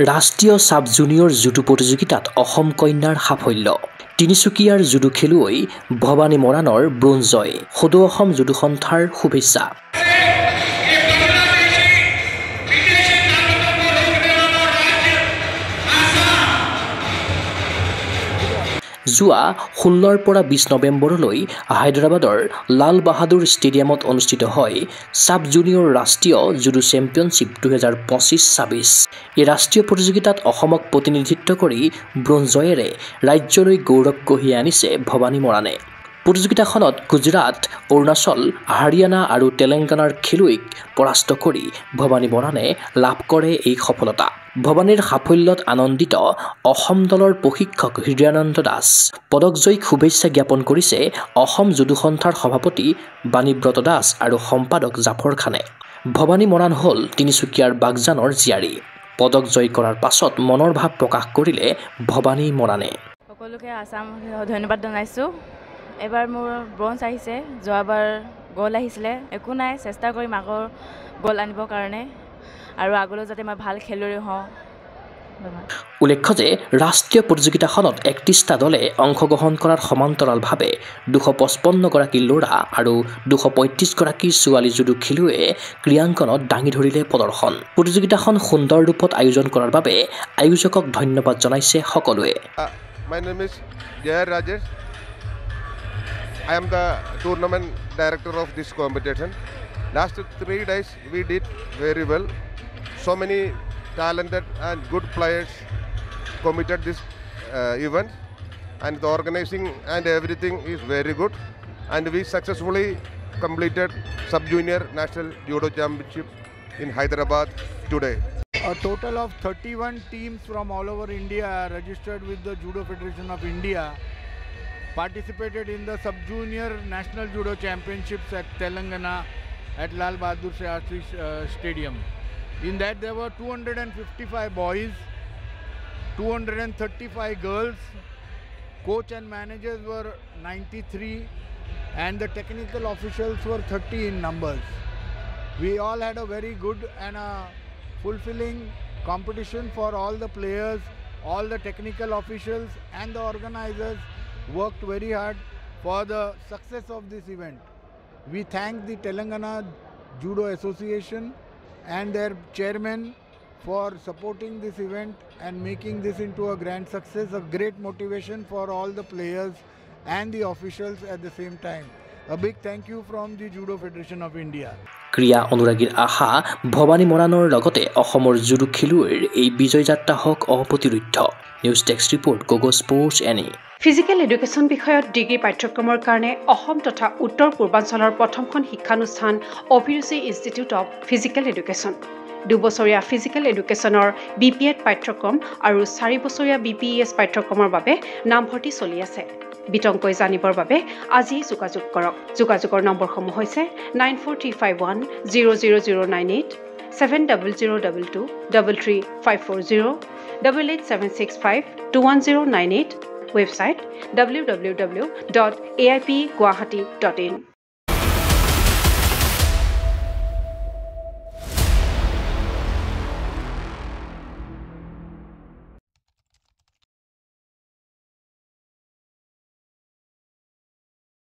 ৰাষ্ট্ৰীয় sub junior judo প্ৰতিযোগিতাত অসম কন্যাৰ সাফল্য তিনিচুকীয়াৰ জুডো খেলুৱৈ ভৱানী মৰাণৰ ব্ৰোঞ্জ জয় সদৌ অসম জুডো সন্থাৰ শুভেচ্ছা যোৱা 16ৰ পৰা 20 নৱেম্বৰলৈ হায়দৰাবাদৰ লাল বাহাদুৰ ষ্টেডিয়ামত অনুষ্ঠিত হয় সাব জুনিয়ৰ ৰাষ্ট্ৰীয় জুডো চেম্পিয়নশ্বিপ 2025-26 এই ৰাষ্ট্ৰীয় প্ৰতিযোগিতাত অসমক প্ৰতিনিধিত্ব কৰি ব্ৰোঞ্জ জয়েৰে ৰাজ্যলৈ গৌৰৱ কঢ়িয়াই আনিছে ভৱানী মৰাণে প্ৰতিযোগিতাখনত গুজৰাট অৰুণাচল হাৰিয়ানা আৰু তেলেংগানাৰ খেলুৱৈক পৰাস্ত কৰি ভৱানী মৰাণে লাভ কৰে এই সফলতা ভৱানীৰ সাফল্যত আনন্দিত অসম দলৰ প্ৰশিক্ষক হৃদয়ানন্দ দাস পদকজয়ীক শুভেচ্ছা জ্ঞাপন কৰিছে অসম জুডো সন্থাৰ সভাপতি বাণীব্ৰত দাস আৰু সম্পাদক জাফৰ খানে ভৱানী মৰাণ হ'ল তিনিচুকীয়াৰ বাগজানৰ জীয়াৰী পদক জয় কৰাৰ পাছত মনৰ ভাৱ প্ৰকাশ কৰিলে ভৱানী মৰাণে সকলোকে আসাম ধন্যবাদ জনাইছো এবাৰ মোৰ ব্ৰঞ্জ আহিছে যোৱাবাৰ গোল আহিছিলে একো নাই চেষ্টা কৰিম আগৰ গোল আনিবৰ কাৰণে আৰু আগলৈ যাতে মই ভাল খেলুৱৈ হওঁ উল্লেখ্য যে ৰাষ্ট্ৰীয় প্ৰতিযোগিতাখনত 31টা দলে অংশগ্ৰহণ কৰাৰ সমান্তৰালভাৱে 255 গৰাকী ল'ৰা আৰু 235 গৰাকী ছোৱালী জুডো খেলুৱৈয়ে ক্ৰীড়াংকনত দাঙি ধৰিলে প্ৰদৰ্শন প্ৰতিযোগিতাখন সুন্দৰ ৰূপত আয়োজন কৰাৰ বাবে আয়োজকক ধন্যবাদ জনাইছে সকলোৱে My name is Jayar Rajesh. I am the tournament director of this competition. Last 3 days we did very well. So many talented and good players committed this event, and the organizing and everything is very good. And we successfully completed Sub-Junior National Judo Championship in Hyderabad today. A total of 31 teams from all over India are registered with the Judo Federation of India, participated in the Sub-Junior National Judo Championships at Telangana at Lal Bahadur Shastri Stadium. In that there were 255 boys, 235 girls, coach and managers were 93 and the technical officials were 30 in numbers. We all had a very good and a fulfilling competition for all the players, all the technical officials and the organizers worked very hard for the success of this event. We thank the Telangana Judo Association and their chairman for supporting this event and making this into a grand success, a great motivation for all the players and the officials at the same time. A big thank you from the Judo Federation of India. ক্ৰীড়া অনুৰাগীৰ আশা ভৱানী মৰাণৰ লগতে অসমৰ judo খেলুৱৈৰ এই বিজয় যাত্ৰা হওক অপ্ৰতিৰোধ্য নিউজ ডেস্ক ৰিপৰ্ট গগো স্পৰ্টছ এনি ফিজিকেল এডুকেশ্যন বিষয়ত ডিগ্ৰী পাঠ্যক্ৰমৰ কাৰণে অসম তথা উত্তৰ পূৰ্বাঞ্চলৰ প্ৰথমখন শিক্ষানুষ্ঠান অভিৰুচি ইনষ্টিটিউট অৱ ফিজিকেল এডুকেশ্যন 2 বছৰীয়া ফিজিকেল এডুকেশ্যনৰ BPEd পাঠ্যক্ৰম আৰু 4 বছৰীয়া BPES পাঠ্যক্ৰমৰ বাবে নামভৰ্তি চলি আছে বিতংকৈ জানিবৰ বাবে আজি যোগাযোগ কৰক যোগাযোগৰ নম্বৰসমূহ হৈছে 9435100098 7002 33540 88765210998 website www.aipguwahati.in